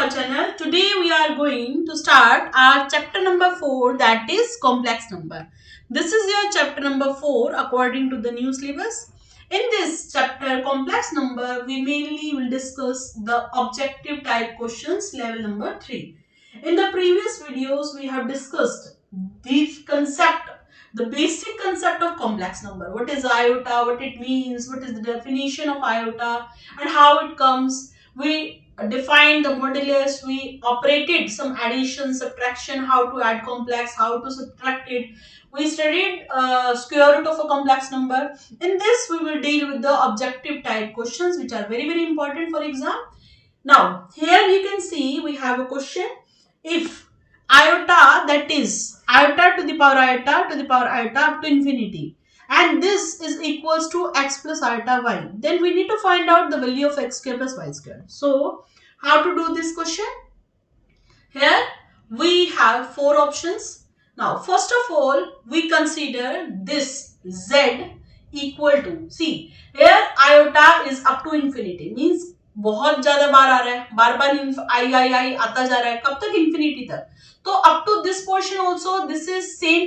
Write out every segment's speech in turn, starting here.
our channel. Today we are going to start our chapter number 4, that is complex number. This is your chapter number 4 according to the new syllabus. In this chapter complex number, we mainly will discuss the objective type questions level number 3. In the previous videos we have discussed the basic concept of complex number. What is iota, what it means, what is the definition of iota and how it comes. We defined the modulus, we operated some addition, subtraction, how to add complex, how to subtract it. We studied square root of a complex number. In this we will deal with the objective type questions which are very important for exam. Now here you can see we have a question. If iota, that is iota to the power iota up to infinity, and this is equals to x plus iota y, then we need to find out the value of x square plus y square. So how to do this question? Here we have 4 options. Now first of all we consider this z equal to, see here iota is up to infinity, means बहुत ज्यादा बार आ रहा है, बार आई आता जा रहा है, कब तक इंफिनिटी तक. तो up to this portion also this is same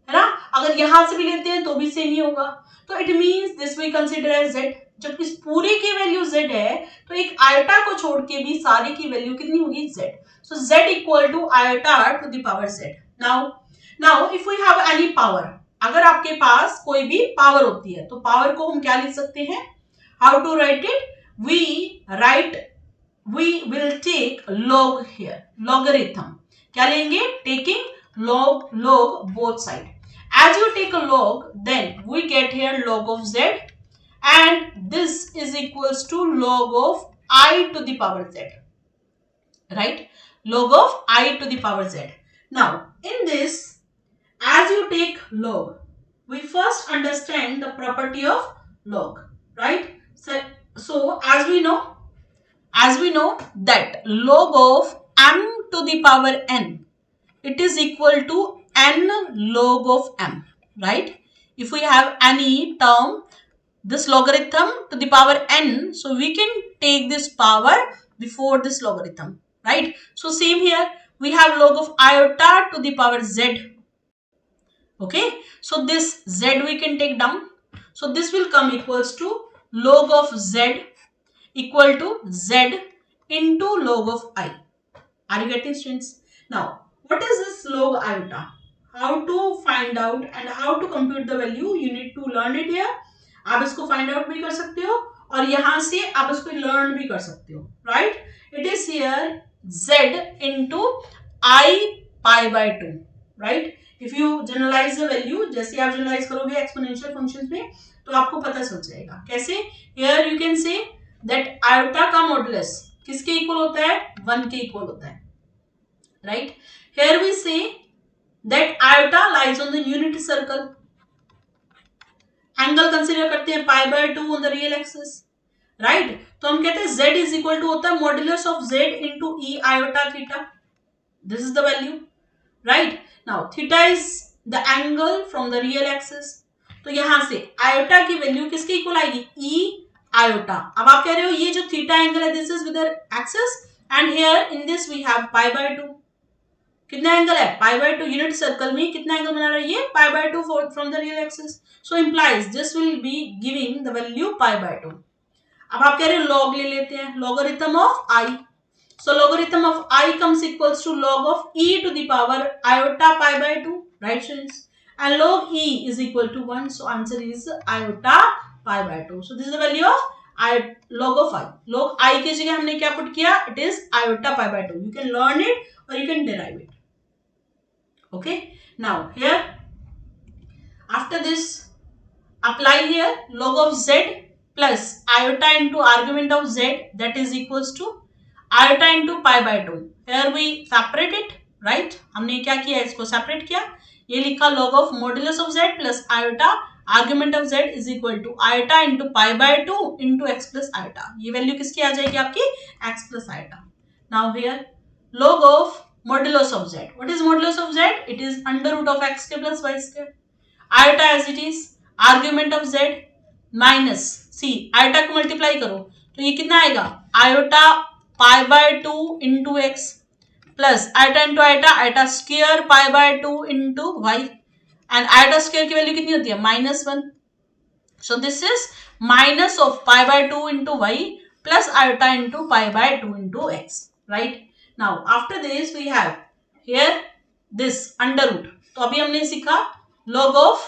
है ना. अगर यहां से भी लेते हैं तो भी सेम ही होगा. तो it means this we consider as z. जब इस पूरे की वैल्यू z है तो एक आयोटा को छोड़ के भी सारे की वैल्यू कितनी होगी z. So z equal to iota to the power z. Now if we have any power, अगर आपके पास कोई भी पावर होती है तो पावर को हम क्या लिख सकते हैं? How to write it? we will take log here, logarithm. क्या लेंगे? taking log both side. As you take a log, then we get here log of z, and this is equals to log of I to the power z, right? Log of I to the power z. Now in this, as you take log, we first understand the property of log, right? So as we know that log of m to the power n, it is equal to n log of m, right? If we have any term, this logarithm to the power n, so we can take this power before this logarithm, right? So same here, we have log of iota to the power z. Okay, so this z we can take down. So this will come equals to log of z equal to z into log of I. Are you getting, students? Now, what is this log iota? How to find out and how to compute the value? You need to learn it here. आप इसको find out भी कर सकते हो और यहाँ से आप इसको learn भी कर सकते हो, right? It is here z into I pi by 2, right? If you generalize the value, जैसे आप generalize करोगे exponential functions में तो आपको पता चल जाएगा. कैसे? Here you can say that iota का मॉडुलस किसके इक्वल होता है? 1 के इक्वल होता है, right? Here we say that iota lies on the unit circle. Angle consider करते हैं पाई by 2 on the real axis, right? तो हम कहते हैं z इज इक्वल टू होता है modulus of z into e iota theta. This is the value, right? Now theta is the angle from the real axis. तो यहां से iota की वैल्यू किसके इक्वल आएगी? e iota. अब आप कह रहे हो ये जो थीटा एंगल है this is with axis and here in this we have pi by 2. कितना एंगल है? पाई बाय 2. यूनिट सर्कल में कितना एंगल बना रहा है ये? पाई by 2 from the real axis. So implies this will be giving the value pi by 2. अब आप कह रहे हो लॉग ले लेते हैं, logarithm of i. So logarithm of i comes equals to log of e to the power iota pi by 2, right students? And log e is equal to 1. So answer is iota pi by 2. So this is the value of log of i. Log i की जगह हमने क्या put किया? It is iota pi by 2. You can learn it or you can derive it. Okay. Now here, after this, apply here log of z plus iota into argument of z, that is equals to iota into pi by 2. Here we separate it, right? हमने क्या किया? इसको separate किया. ये लिखा log of modulus of z plus iota argument of z is equal to iota into pi by 2 into x plus iota. ये value किसकी आ जाएगी आपकी? x plus iota. Now here log of modulus of z. What is modulus of z? It is under root of x square plus y square. Iota as it is, argument of z minus, see iota को multiply करो तो ये कितना आएगा? Iota pi by 2 into x plus iota into iota, iota square pi by 2 into y and iota square की value कितनी होती है -1. So this is minus of pi by 2 into y plus iota into pi by 2 into x, right? Now after this we have here this under root. तो अभी हमने सीखा log of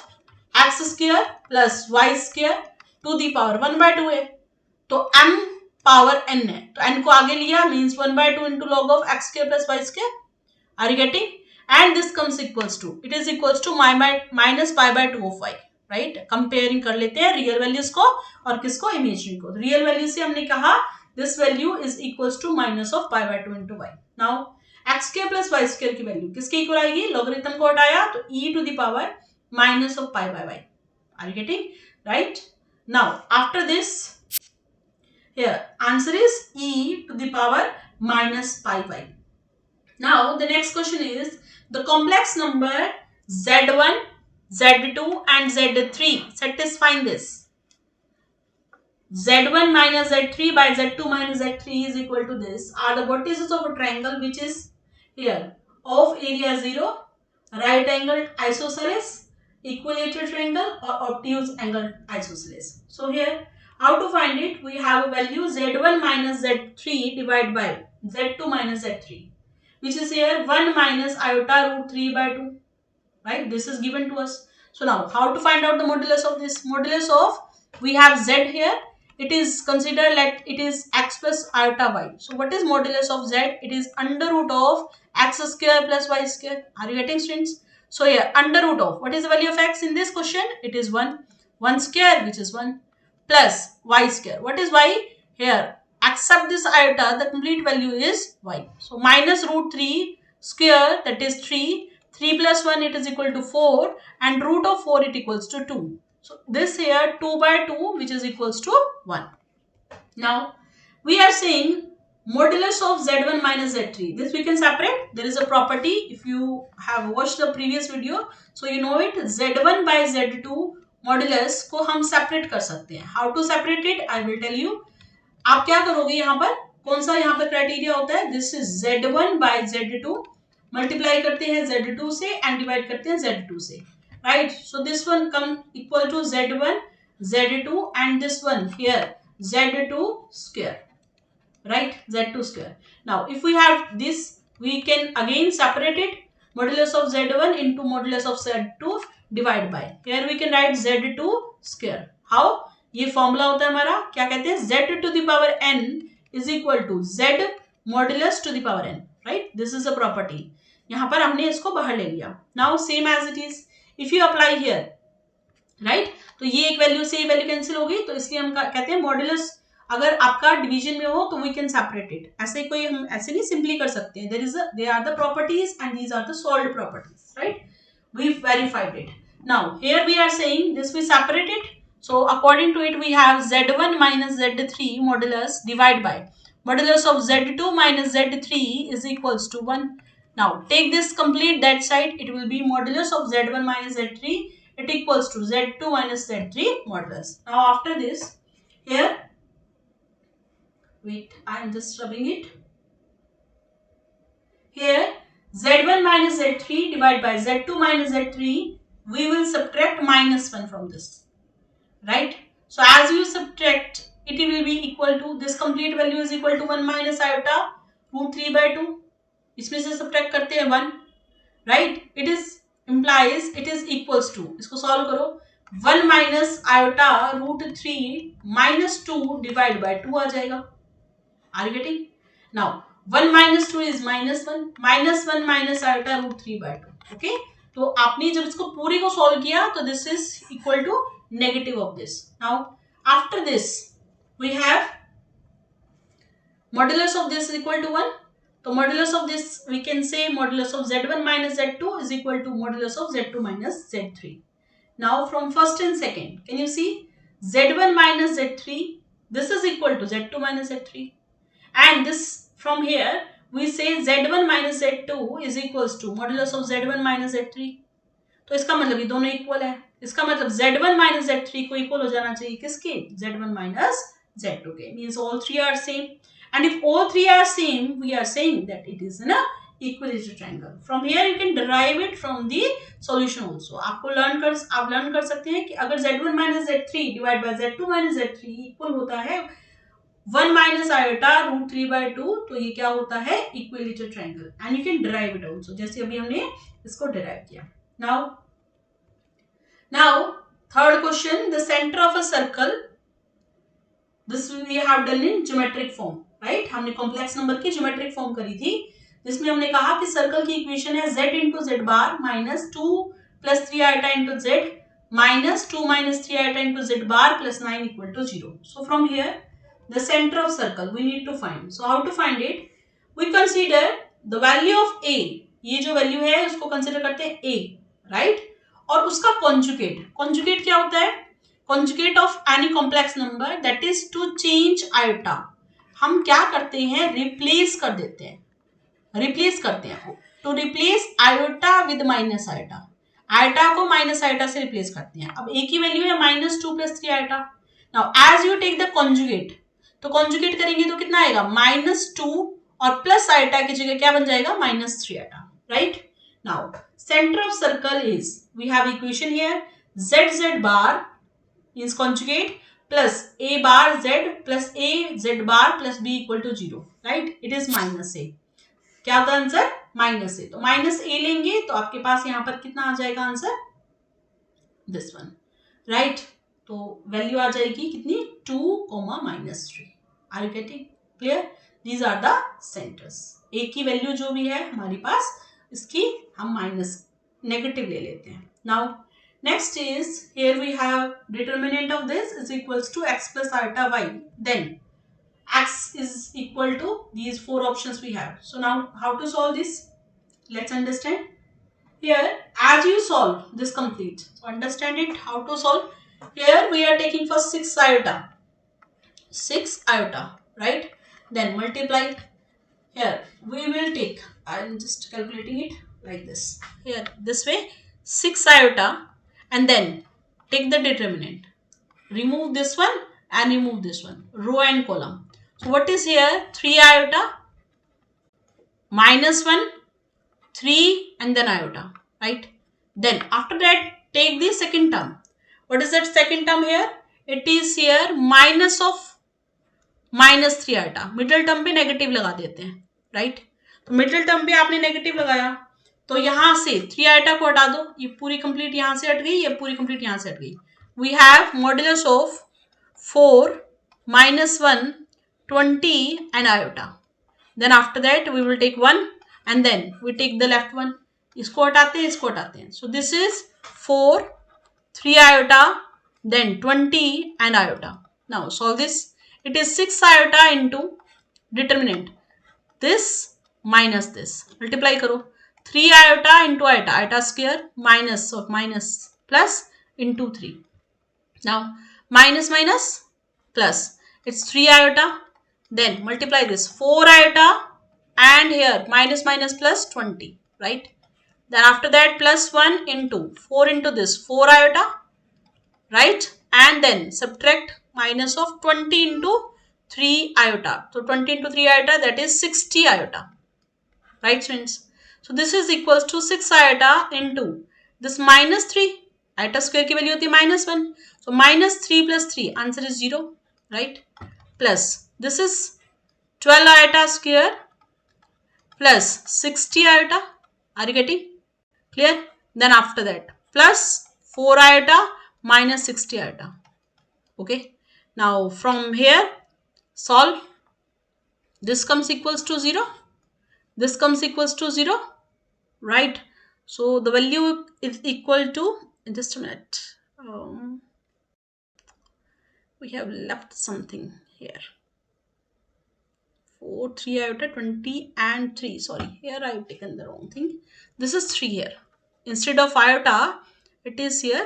x square plus y square to the power 1 by 2 है. तो m power n है तो n को आगे लिया means 1 by 2 into log of x square plus y square. Are you getting? And this comes equals to it is equals to minus pi by 2 of y. Right comparing कर लेते हैं real values को और किसको imaginary को. Real value से हमने कहा this value is equals to minus of pi by 2 into y. Now X square plus Y square की वैल्यू किसके इक्वल आएगी लॉगरिथम को हटाया तो e to the power minus of pi by y. Are you getting right. Now after this here answer is e to the power minus pi by. Now the next question is the complex number z1 z2 and z3 satisfying this. z1 minus z3 by z2 minus z3 is equal to this are the vertices of a triangle which is here of area 0, right angled isosceles, equilateral triangle or obtuse angled isosceles. So here how to find it, we have a value z1 minus z3 divided by z2 minus z3 which is here 1 minus iota root 3 by 2. Right, this is given to us. So now how to find out the modulus of this? Modulus of we have z here, it is considered like it is x plus iota y. So what is modulus of z? It is under root of x square plus y square. Are you getting students? So here under root of what is the value of x in this question? It is 1 square which is 1 plus y square. What is y? Here accept this iota, the complete value is y. So minus root 3 square that is 3 plus 1 it is equal to 4 and root of 4 it equals to 2. So this here 2 by 2 which is equals to 1. Now we are saying modulus of z1 minus z3. This we can separate. There is a property if you have watched the previous video. So you know it z1 by z2 modulus को हम separate कर सकते हैं. How to separate it? I will tell you. आप क्या करोगे यहाँ पर कौन सा यहाँ पर क्राइटेरिया होता है this is z1 by z2 multiply करते हैं z2 से एंड डिवाइड करते हैं z2 से right. So this one come equal to z1 z2 and this one here z2 square right z2 square. Now if we have this we can again separate it modulus of z1 into modulus of z2 divide by here we can write z2 square. How? ये formula होता है हमारा क्या कहते हैं z to the power n is equal to z modulus to the power n. Right this is a property. यहां पर हमने इसको बाहर ले लिया. Now same as it is if you apply here right तो ये एक वैल्यू से ये वैल्यू कैंसिल होगी तो इसलिए हम कहते हैं मॉडुलस अगर आपका डिवीजन में हो तो वी कैन सेपरेट इट. ऐसे कोई हम ऐसे नहीं सिंपली कर सकते हैं. There are the properties and these are the solved properties. Right we verified it. Now here we are saying this we separate it. So according to it we have z1 minus z3 modulus divide by modulus of z2 minus z3 is equals to 1. Now take this complete that side it will be modulus of z1 minus z3 it equals to z2 minus z3 modulus. Now after this here wait I am just rubbing it. Here z1 minus z3 divided by z2 minus z3 we will subtract minus 1 from this. Right, so as you subtract it will be equal to this complete value is equal to 1 minus iota root 3 by 2. इसमें से subtract करते हैं 1 right it is implies it is equals to इसको solve करो 1 minus iota root 3 minus 2 divided by 2 आ जाएगा. Are you getting? Now 1 minus 2 is minus 1 minus iota root 3 by 2. Okay, तो आपने जब इसको पूरे को solve किया तो this is equal to negative of this. Now after this we have modulus of this is equal to 1. So modulus of this we can say modulus of z1 minus z2 is equal to modulus of z2 minus z3. Now from first and second can you see z1 minus z3 this is equal to z2 minus z3 and this from here we say z1 minus z2 is equals to modulus of z1 minus z3. तो इसका मतलब ये दोनों equal है. इसका मतलब z1 minus z3 को equal हो जाना चाहिए किसके z1 minus z2 के. Means all three are same And if all three are same, we are saying that it is an equilateral triangle. From here you can derive it from the solution also. आप learn कर सकते हैं कि अगर z1 minus z3 divide by z2 minus z3 equal होता है 1 minus iota root 3 by 2, तो ये क्या होता है equilateral triangle. And you can derive it also, जैसे अभी हमने इसको डिराइव किया. Now third question, the centre of a circle. This we have done in geometric form, right. हमने कॉम्प्लेक्स नंबर की ज्योमेट्रिक फॉर्म करी थी, जिसमें हमने कहा कि सर्कल की इक्वेशन है z into z bar minus 2 plus 3 iota into z minus 2 minus 3 iota into z bar plus 9 equal to 0. So from here the center of circle we need to find. So how to find it? We consider the value of a. ये जो value है उसको consider करते हैं a, right. और उसका conjugate. Conjugate क्या होता है? Conjugate of any complex number, that is to change iota. हम क्या करते हैं? रिप्लेस कर देते हैं. रिप्लेस करते हैं. To replace iota with minus iota. Iota को माइनस आयोटा से रिप्लेस करते हैं. अब a की वैल्यू है minus 2 plus 3 iota. Now as you take the conjugate, तो कॉन्जुगेट करेंगे तो कितना आएगा? -2 और प्लस आइटा की जगह क्या बन जाएगा? -3 iota, right. Now center of circle is, we have equation here, z bar means conjugate plus a bar z plus a z bar plus b equal to 0, right. It is -a. क्या होता है answer? -a. तो -a लेंगे तो आपके पास यहां पर कितना आ जाएगा आंसर? This one, right. तो वैल्यू आ जाएगी कितनी? 2, -3. Are you getting clear? These are the centres. A की वैल्यू जो भी है हमारे पास, इसकी हम माइनस नेगेटिव ले लेते हैं. Now next is, here we have determinant of this is equals to x plus iota y. Then x is equal to these four options we have. So now how to solve this? Let's understand. Here as you solve this complete, so understand it how to solve. Here we are taking for 6 iota. 6 iota, right? Then multiply. Here we will take, I'm just calculating it like this. Here this way 6 iota, and then take the determinant. Remove this one and remove this one, row and column. So what is here? 3 iota, -1, 3 and then iota, right? Then after that take the second term. What is that second term here? It is here minus of -3 iota. Middle term पे negative लगा देते हैं, right. तो middle term पे आपने negative लगाया, तो यहां से 3 iota को हटा दो. ये पूरी कंप्लीट यहां से हट गई, ये पूरी कंप्लीट यहां से हट गई. We have modulus of 4 -1 20 and iota. Then after that we will take 1 and then we take the left one. इसको हटाते हैं, इसको हटाते हैं. So this is 4, 3 iota, then 20 and iota. Now solve this. It is 6 iota into determinant. This minus this. Multiply करो. 3 iota into iota. Iota square minus of minus plus into 3. Now minus minus plus. It's 3 iota. Then multiply this 4 iota and here minus minus plus 20, right? Then after that plus 1 into 4 into this 4 iota, right? And then subtract minus of 20 into 3 iota. So 20 into 3 iota, that is 60 iota, right friends? So this is equals to 6 iota into this -3. Iota square की value होती है -1. So -3 plus 3, answer is 0, right? Plus this is 12 iota square plus 60 iota. Are you getting clear? Then after that plus 4 iota minus 60 iota. Okay. Now from here solve. This comes equals to 0. This comes equals to 0. Right. So the value is equal to, just a minute. We have left something here. 4, 3 iota, 20 and 3. Sorry, here I have taken the wrong thing. This is 3 here. Instead of iota, it is here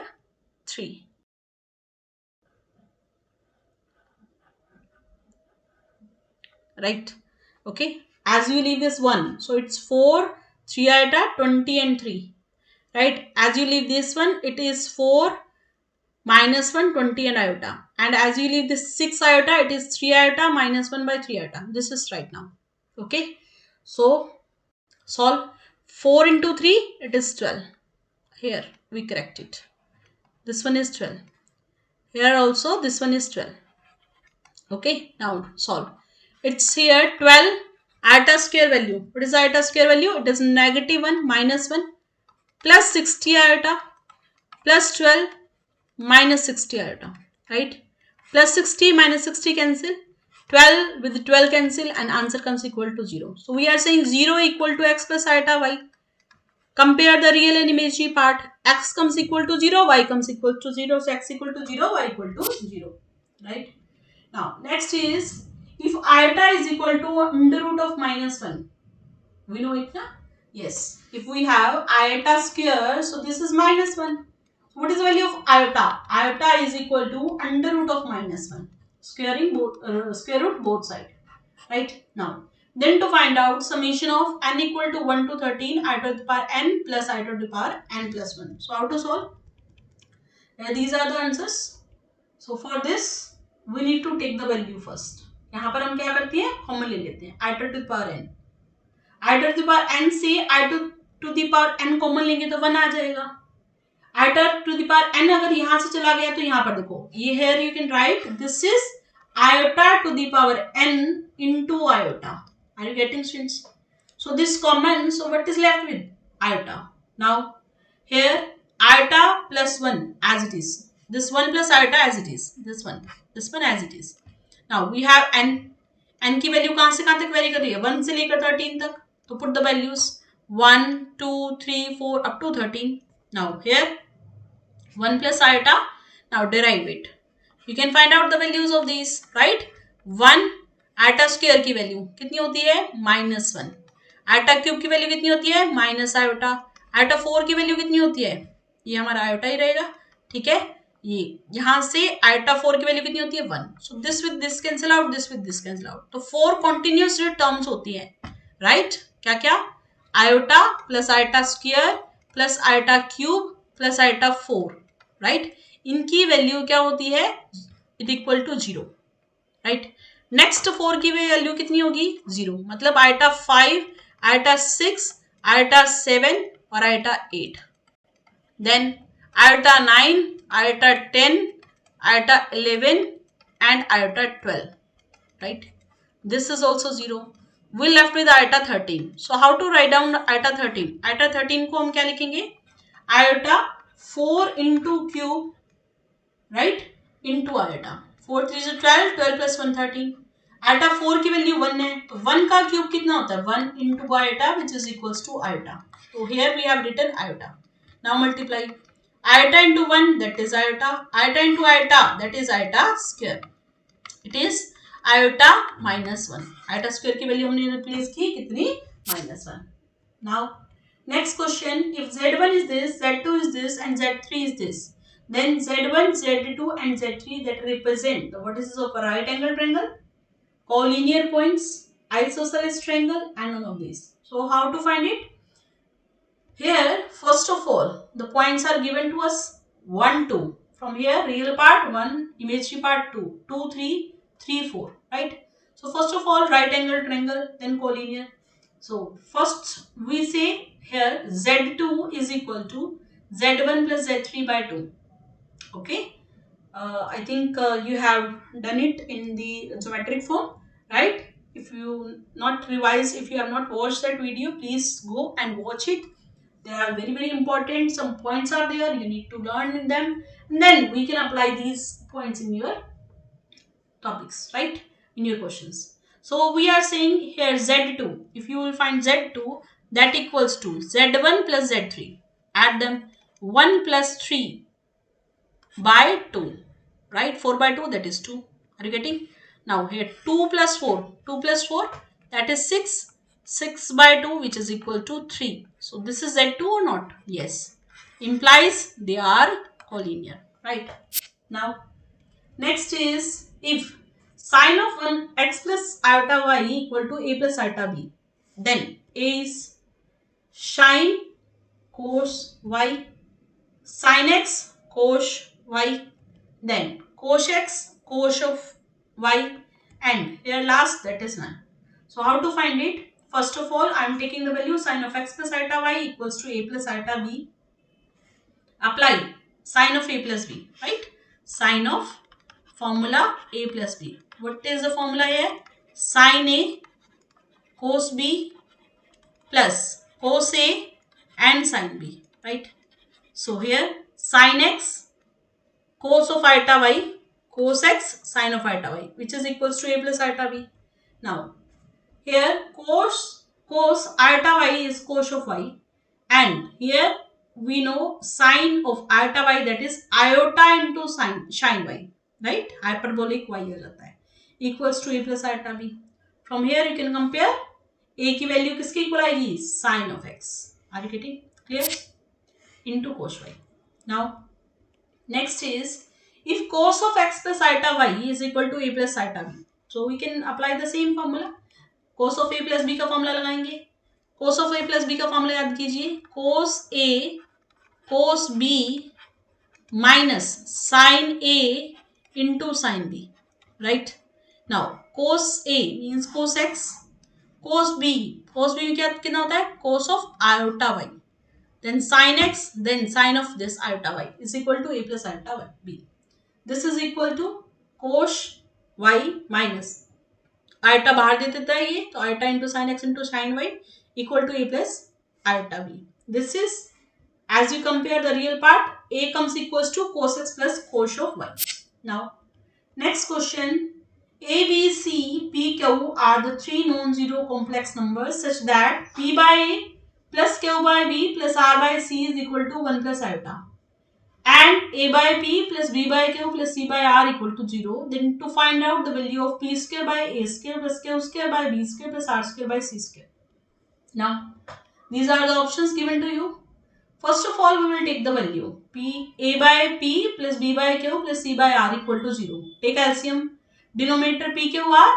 3. Right? Okay. As you leave this 1, so it's 4, 3 iota, 20 and 3. Right? As you leave this one, it is 4, minus 1, 20 and iota. And as you leave this 6 iota, it is 3 iota minus 1 by 3 iota. This is right now. Okay. So solve. 4 into 3, it is 12. Here we correct it. This one is 12. Here also this one is 12. Okay. Now solve. It's here 12 iota square value. What is iota square value? It is negative 1 minus 1 plus 60 iota plus 12 minus 60 iota, right? Plus 60 minus 60 cancel. 12 with 12 cancel and answer comes equal to 0. So we are saying 0 equal to x plus iota y. Compare the real and imaginary part. X comes equal to 0, y comes equal to 0. So x equal to 0, y equal to 0, right? Now next is if iota is equal to under root of minus 1. We know it, na? Yes. If we have iota square, so this is minus 1. So what is the value of iota? Iota is equal to under root of minus 1. Square root both sides. Right? Now, then to find out summation of n equal to 1 to 13 I to the power n plus I to the power n plus 1. So how to solve? These are the answers. So for this, we need to take the value first. यहाँ पर हम क्या करते हैं? Common ले लेते हैं. I to the power n. I to the power n से I to the power n common लेंगे तो 1 आ जाएगा. I to the power n अगर यहाँ से चला गया तो यहाँ पर देखो. ये here you can write this is iota to the power n into iota. Are you getting, students? So this common. So what is left with iota? Now here iota plus 1 as it is. This 1 plus iota as it is. This one as it is. Now we have n. n की value कहां से कहां तक very कर रही है? 1 से लेकर 13 तक. तो put the values 1, 2, 3, 4 up to 13. Now here 1 plus iota. Now derive it. You can find out the values of these, right? 1 iota square की वैल्यू कितनी होती है? -1. iota क्यूब की वैल्यू कितनी होती है? Minus iota. iota 4 की वैल्यू कितनी होती है? ये हमारा आयोटा ही रहेगा. ठीक है. ये यहां से iota 4 की वैल्यू कितनी होती है? 1. So this with this cancel out, this with this cancel out. तो 4 कॉन्टिन्यूस टर्म्स होती है, राइट? क्या क्या? Iota plus iota square plus iota cube plus iota 4, right? इनकी वैल्यू क्या होती है? It equal to 0, right? Next 4 की वैल्यू कितनी होगी? 0. मतलब आयोटा 5, आयोटा 6, आयोटा 7 और iota 8. Then iota 9, iota 10, iota 11 and iota 12, right? This is also 0. We left with iota 13. So how to write down iota 13? Iota 13 को हम क्या लिखेंगे? Iota 4 into cube, right? Into iota. 4 3 is 12, 12 plus 1 13. Iota 4 की value 1 है, तो 1 का cube कितना होता है? 1 into iota which is equals to iota. So here we have written iota. Now multiply. Iota into 1, that is iota. Iota into iota, that is iota square. It is iota minus 1. Iota square की value हमने replace की कितनी? -1. Now next question, if z1 is this, z2 is this and z3 is this, then z1, z2 and z3 that represent what is of a right angle triangle, collinear points, isosceles triangle and none of these. So how to find it? Here, first of all, the points are given to us 1, 2. From here, real part 1, imaginary part 2, 2, 3, 3, 4, right? So first of all, right angle triangle, then collinear. So first we say here Z2 is equal to Z1 plus Z3 by 2. Okay. I think you have done it in the geometric form, right? If you not revise, if you have not watched that video, please go and watch it. They are very, very important. Some points are there. You need to learn them. And then we can apply these points in your topics, right? In your questions. So we are saying here Z2. If you will find Z2, that equals to Z1 plus Z3. Add them. 1 plus 3 by 2. Right? 4 by 2, that is 2. Are you getting? Now here 2 plus 4. 2 plus 4, that is 6. 6 by 2 which is equal to 3. So this is Z2 or not? Yes. Implies they are collinear. Right. Now next is if sine of 1 x plus iota y equal to a plus iota b, then a is sine cos y, sin x cos y, then cosh x, cosh of y, and here last that is none. So how to find it? First of all, I am taking the value sin of x plus iota y equals to a plus iota b. Apply sin of a plus b, right? Sin of formula a plus b. What is the formula here? Sin a cos b plus cos a and sin b, right? So here sin x cos of iota y, cos x sin of iota y, which is equals to a plus iota b. Now here cos iota y is cos of y, and here we know sin of iota y, that is iota into sin y, right? Hyperbolic y हो जाता है, equals to a plus iota b. From here you can compare a की value किसकी equal आएगी? sin of x. Are you getting clear? Into cos y. Now next is, if cos of x plus iota y is equal to a plus iota b, so we can apply the same formula. cos of a plus b का formula लगाएंगे. cos of a plus b का formula याद कीजिए, cos a cos b minus sin a into sin b, right? Now cos a means cos x, cos b में क्या कितना होता है? cos of iota y, then sin x, then sin of this iota y is equal to a plus iota y b. This is equal to cos y minus iota बाहर दे देता है ये, तो iota into sine x into sine y equal to a plus iota b. This is as you compare the real part, a comes equals to cos x plus cos of y. Now next question, a b c p q are the three non-zero complex numbers such that p by a plus q by b plus r by c is equal to 1 plus iota, and a by p plus b by q plus c by r equal to 0. Then to find out the value of p square by a square plus q square by b square plus r square by c square. Now these are the options given to you. First of all, we will take the value p a by p plus b by q plus c by r equal to 0. Take LCM. Denominator p q r,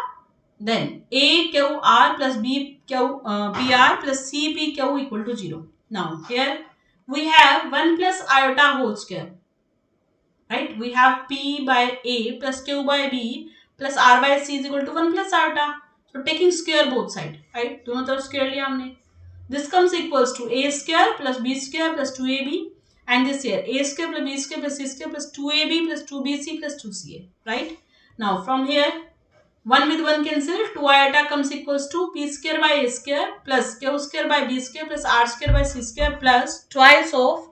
then a q r plus b q p r plus c p q equal to 0. Now here we have 1 plus iota whole square, right? We have p by a plus q by b plus r by c is equal to 1 plus iota. So taking square both side, right? दोनों तरफ square लिया हमने. This comes equals to a square plus b square plus 2ab, and this here a square plus b square plus c square plus 2ab plus 2bc plus 2ca, right? Now from here 1 with 1 cancel, 2 iota comes equals to p square by a square plus q square by b square plus r square by c square plus twice of,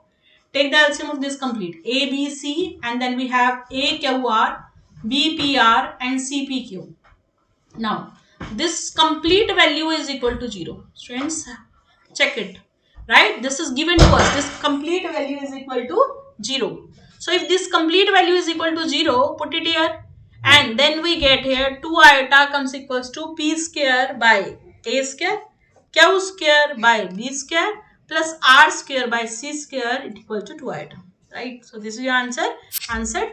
take the LCM of this complete, a b c, and then we have a q r, b p r and c p q. Now this complete value is equal to 0. Students, check it, right? This is given to us, this complete value is equal to 0. So if this complete value is equal to 0, put it here, and then we get here 2 iota comes equals to p square by a square, q square by b square plus r square by c square equal to 2 iota, right? So this is your answer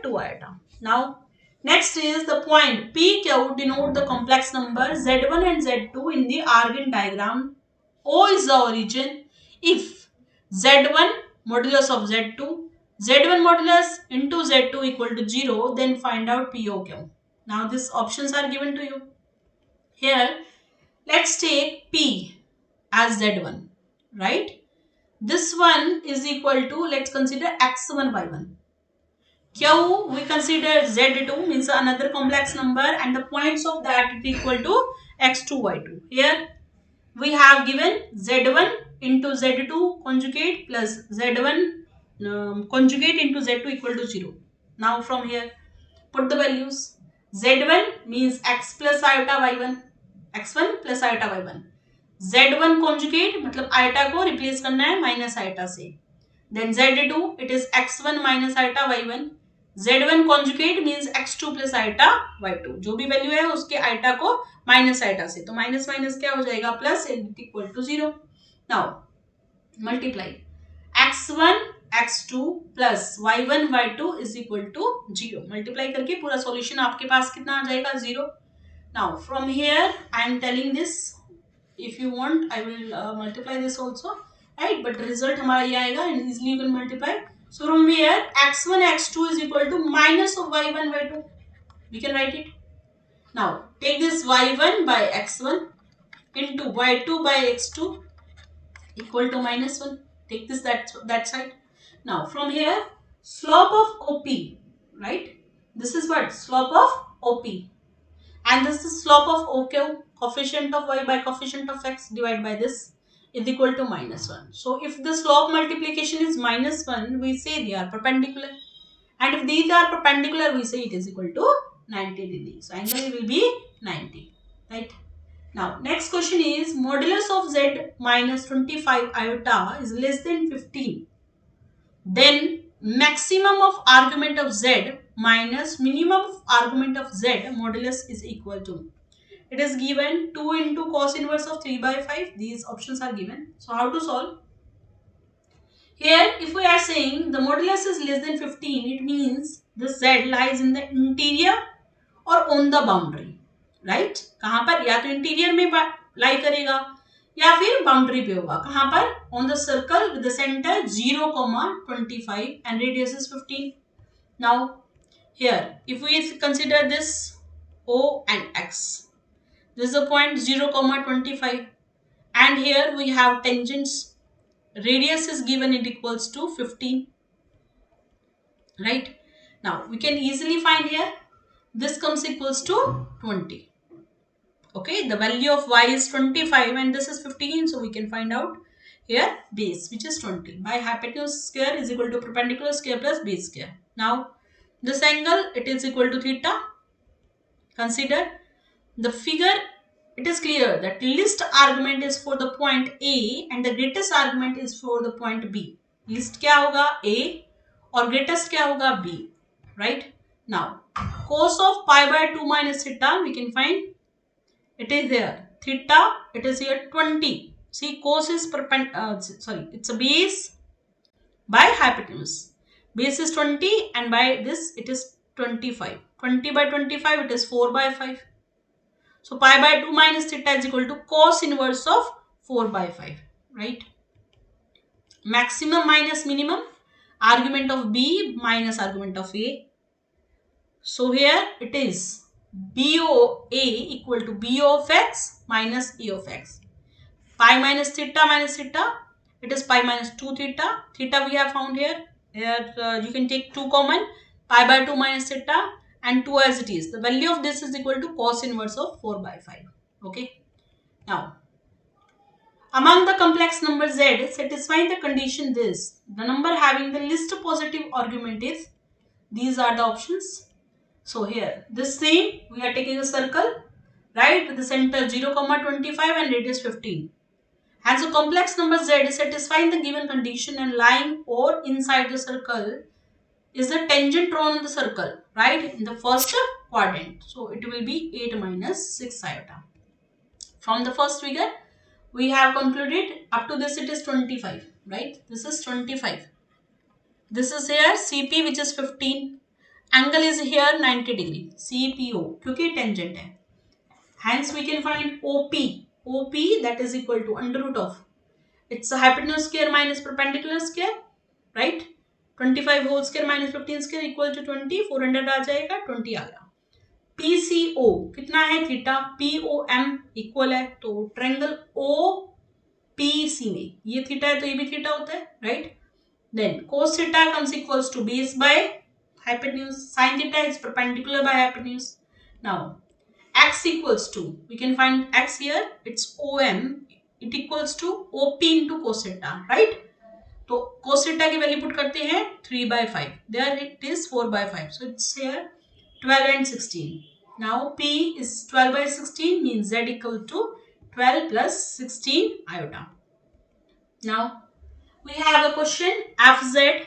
2 iota. Now next is the point pq denote the complex number z1 and z2 in the Argand diagram. O is the origin. If z1 modulus of z2, z1 modulus into z2 equal to 0, then find out POQ. Now these options are given to you. Here let's take P as z1, right? This one is equal to, let's consider x1 y1. Q we consider z2 means another complex number, and the points of that is equal to x2 y2. Here we have given z1 into z2 conjugate plus z1 conjugate into z2 equal to 0. Now from here put the values. Z1 means x plus iota y1, x1 plus iota y1. Z1 conjugate मतलब iota को replace करना है minus iota से. Then z2 it is x1 minus iota y1. Z1 conjugate means x2 plus iota y2. जो भी value है उसके iota को माइनस आइटा से, तो माइनस माइनस क्या हो जाएगा? Plus equal to 0. Now multiply x1 x2 प्लस y1 y2 is equal to 0. Multiply करके पूरा सॉल्यूशन आपके पास कितना आ जाएगा? 0. Now from here I am telling this, if you want I will multiply this also, right? But result हमारा ये आएगा, and easily you can multiply. So from here x1 x2 is equal to minus of y1 y2. We can write it. Now take this y1 by x1 into y2 by x2 equal to minus 1. Take this that side. Now from here slope of OP, right? This is what? Slope of OP. And this is slope of OQ, coefficient of y by coefficient of x divided by this is equal to minus 1. So if the slope multiplication is minus 1, we say they are perpendicular. And if these are perpendicular, we say it is equal to 90 degrees. So angle will be 90. Right? Now next question is modulus of z minus 25 iota is less than 15. Then maximum of argument of z minus minimum of argument of z modulus is equal to. It is given 2 into cos inverse of 3 by 5. These options are given. So how to solve? Here if we are saying the modulus is less than 15, it means the z lies in the interior or on the boundary. Right कहां पर? या तो interior में लाई करेगा या फिर boundary पे होगा. कहां पर? On the circle with the centre 0,25 and radius is 15. Now here if we consider this O and X, this is a point 0,25 and here we have tangents. Radius is given, it equals to 15. Right? Now we can easily find here this comes equals to 20. Okay, the value of y is 25 and this is 15, so we can find out here base, which is 20 by hypotenuse square is equal to perpendicular square plus base square. Now this angle, it is equal to theta. Consider the figure. It is clear that least argument is for the point A and the greatest argument is for the point B. Least क्या होगा? A और greatest क्या होगा? B. Right? Now cos of pi by 2 minus theta we can find. It is there theta, it is here 20. See, cos is it's a base by hypotenuse. Base is 20 and by this it is 25. 20 by 25 it is 4 by 5. So pi by 2 minus theta is equal to cos inverse of 4 by 5. Right? Maximum minus minimum, argument of B minus argument of A. So here it is BOA equal to BO of x minus A of x. Pi minus theta, it is pi minus 2 theta. Theta we have found here. Here you can take 2 common. Pi by 2 minus theta and 2 as it is. The value of this is equal to cos inverse of 4 by 5. Okay. Now, among the complex number z, satisfying the condition this. The number having the least positive argument is. These are the options. So here, this same, we are taking a circle, right, with the center 0,25 and radius 15. And so complex number z is satisfying the given condition and lying or inside the circle is the tangent drawn on the circle, right, in the first quadrant. So it will be 8 minus 6 iota. From the first figure, we have concluded up to this it is 25, right? This is 25. This is here CP which is 15. Angle is here 90 degree. CPO क्योंकि tangent है. Hence we can find OP. OP that is equal to under root of. It's a hypotenuse square minus perpendicular square. Right? 25 whole square minus 15 square equal to 20. 400 आ जाएगा. 20 आ गया. PCO कितना है? Theta. POM equal है. तो triangle OPC में ये theta है तो ये भी थीटा होता है. Right? Then cos theta comes equals to base by hypotenuse. Sin theta is perpendicular by hypotenuse. Now x equals to, we can find x here, it's OM, it equals to OP into cos theta, right? तो cos theta की value put करते हैं 3 by 5. There it is 4 by 5. So it's here 12 and 16. Now P is 12 by 16 means Z equal to 12 plus 16 iota. Now we have a question Fz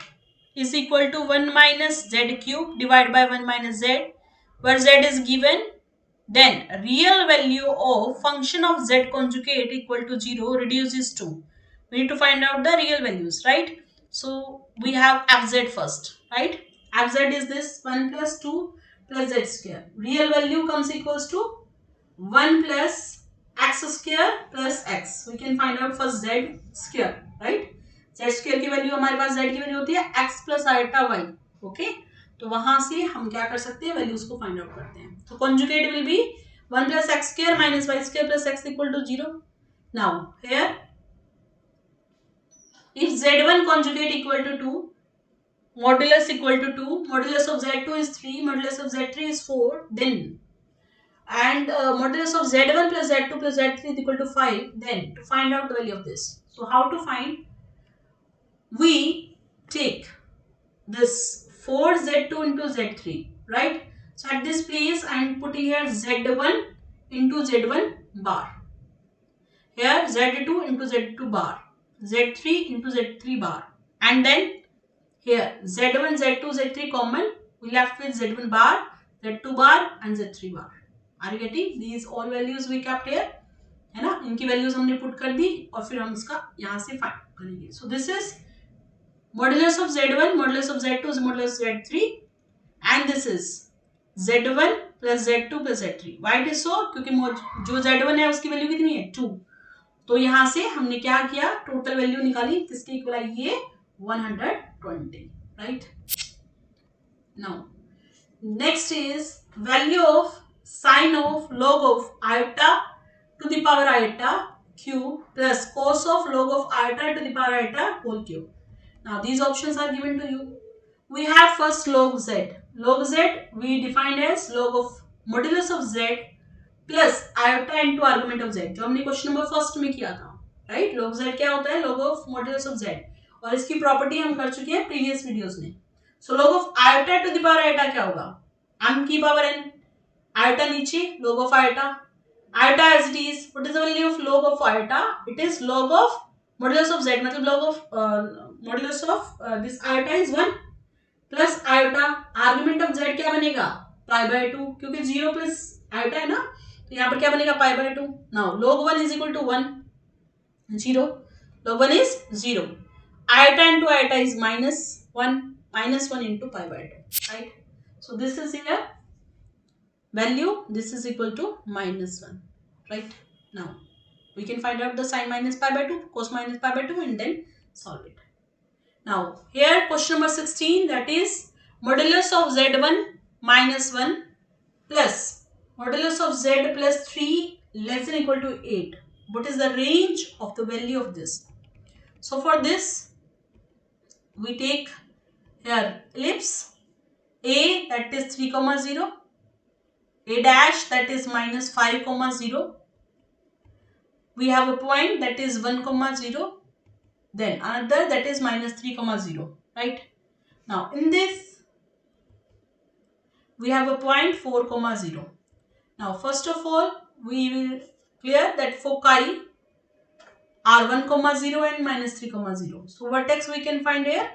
is equal to 1 minus z cube divided by 1 minus z, where z is given. Then real value of function of z conjugate equal to 0 reduces to. We need to find out the real values, right? So we have Fz first, right? Fz is this 1 plus 2 plus z square. Real value comes equals to 1 plus x square plus x. We can find out first z square, right? Z square की value हमारे पास z की value होती है x plus iota y. Okay, तो वहां से हम क्या कर सकते हैं, वैल्यूज को फाइंड आउट करते हैं. तो conjugate will be 1 plus x square minus y square plus x equal to 0. Now here if z1 conjugate equal to 2, modulus equal to 2, modulus of z2 is 3, modulus of z3 is 4, then and modulus of z1 plus z2 plus z3 is equal to 5, then to find out the value of this. So how to find? We take this 4z2 into z3, right? So at this place I am putting here z1 into z1 bar. Here z2 into z2 bar, z3 into z3 bar, and then here z1, z2, z3 common. We left with z1 bar, z2 bar and z3 bar. Are you getting? These all values we kept here, है ना? इनकी values हमने put कर दी और फिर हम इसका यहाँ से फाइंड करेंगे. So this is modulus of z1, modulus of z2 is modulus of z3, and this is z1 plus z2 plus z3. Why it is so? क्योंकि जो z1 है उसकी वैल्यू कितनी है 2. तो यहां से हमने क्या किया, टोटल वैल्यू निकाली, किसकी इक्वल आई ये 120, right. Now next is value of sine of log of iota to the power iota cube plus cos of log of iota to the power iota whole cube. Now these options are given to you. We have first log z. Log z we defined as log of modulus of z plus iota into argument of Z, जो हमने question number first में किया था, right. Log Z क्या होता है, log of modulus of Z, और इसकी प्रॉपर्टी हम कर चुके हैं प्रीवियस वीडियोस में. So log of iota to the power iota क्या होगा, m की पावर n, आयोटा नीचे, log of iota, iota as it is. What is the value of log of iota, it is log of modulus of z, मतलब log of modulus of this iota is 1 plus iota, argument of z क्या बनेगा pi by 2, क्योंकि 0 plus iota है ना, तो यहाँ पर क्या बनेगा pi by 2. Now log 1 is equal to 1 0, log 1 is 0, iota into iota is -1 into pi by 2, right. So this is here value, this is equal to -1, right. Now we can find out the sine minus pi by 2, cos minus pi by 2, and then solve it. Now here question number 16, that is modulus of z1 minus 1 plus modulus of z plus 3 less than equal to 8. What is the range of the value of this? So for this we take here ellipse a, that is 3 comma 0, a dash that is minus 5 comma 0, we have a point that is 1 comma 0, then another that is minus 3 comma 0, right. Now in this we have a point 4 comma 0. Now first of all we will clear that foci are 1 comma 0 and minus 3 comma 0. So vertex we can find here.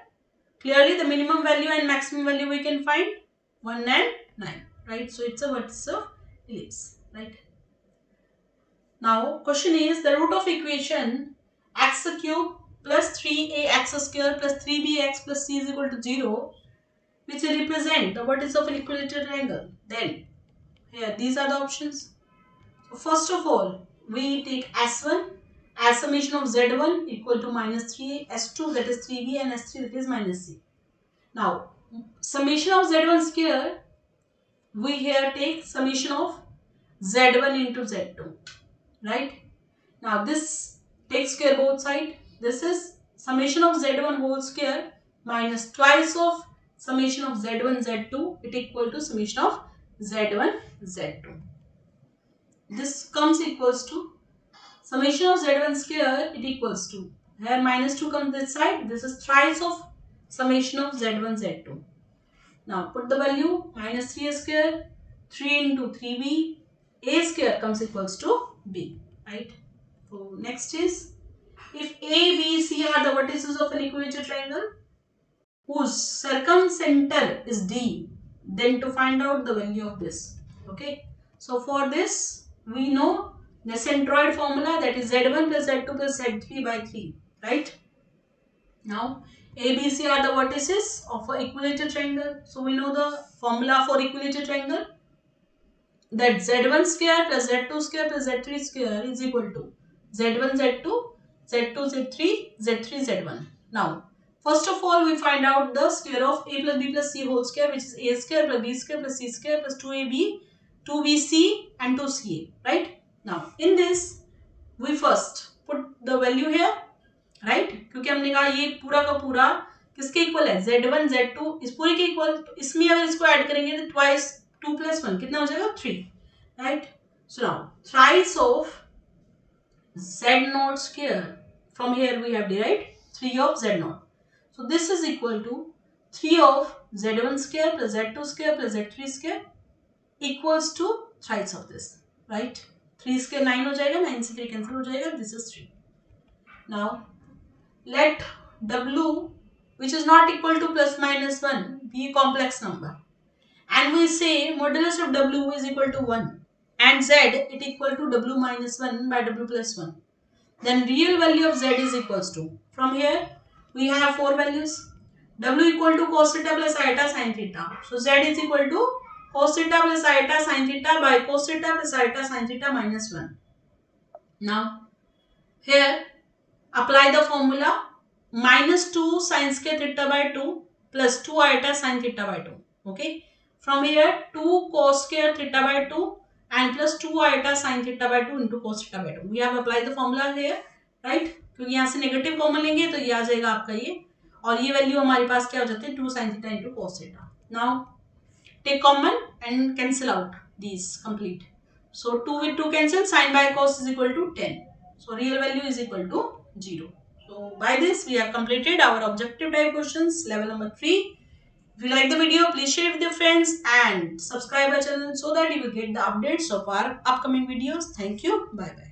Clearly the minimum value and maximum value we can find 1 and 9, right. So it's a vertex of ellipse, right. Now question is the root of equation x cube plus 3ax square plus 3bx plus c is equal to 0, which will represent the vertex of an equilateral triangle. Then here these are the options. So first of all we take s1 as summation of z1 equal to minus 3, s2 that is 3b, and s3 that is minus c. Now summation of z1 square, we here take summation of z1 into z2, right. Now this takes square both side. This is summation of z1 whole square minus twice of summation of z1 z2, it equal to summation of z1 z2. This comes equals to summation of z1 square, it equals to, here minus 2 comes this side, this is thrice of summation of z1 z2. Now put the value minus 3a square, 3 into 3b, a square comes equals to b, right. So next is, if a, b, c are the vertices of an equilateral triangle whose circumcenter is d, then to find out the value of this, okay. So for this we know the centroid formula, that is z1 plus z2 plus z3 by 3, right. Now a, b, c are the vertices of an equilateral triangle. So we know the formula for equilateral triangle, that z1 square plus z2 square plus z3 square is equal to z1 z2, z2 z3, z3 z1. Now, first of all, we find out the square of a plus b plus c whole square, which is a square plus b square plus c square plus 2ab, 2bc and 2ca, right? Now, in this, we first put the value here, right? क्योंकि हमने कहा ये पूरा का पूरा किसके equal है, z1 z2 इस पूरे के इक्वल, तो इसमें अगर इसको ऐड करेंगे तो ट्वाइस 2 plus 1 कितना हो जाएगा 3, right? So now thrice of z naught square, from here we have derived 3 of z naught. So this is equal to 3 of z1 square plus z2 square plus z3 square equals to thrice of this, right? 3 square 9 हो जाएगा, 9 से 3 cancel हो जाएगा, this is 3. Now let w, which is not equal to plus minus 1, be a complex number, and we say modulus of w is equal to 1 and z it equal to w minus 1 by w plus 1. Then real value of z is equals to, from here we have 4 values, w equal to cos theta plus iota sin theta. So z is equal to cos theta plus iota sin theta by cos theta plus iota sin theta minus 1. Now here apply the formula, minus 2 sin square theta by 2 plus 2 iota sin theta by 2. Okay, from here 2 cos square theta by 2 and plus 2 iota sin theta by 2 into cos theta by 2. We have applied the formula here, right? क्योंकि यहाँ से negative common लेंगे तो ये आ जाएगा आपका ये, और ये वैल्यू हमारे पास क्या हो जाती है 2 sin theta into cos theta. Now take common and cancel out these complete. So 2 with 2 cancel, sin by cos is equal to 10. So real value is equal to 0. So by this we have completed our objective type questions level number 3. If you like the video, please share it with your friends and subscribe our channel so that you will get the updates of our upcoming videos. Thank you. Bye bye.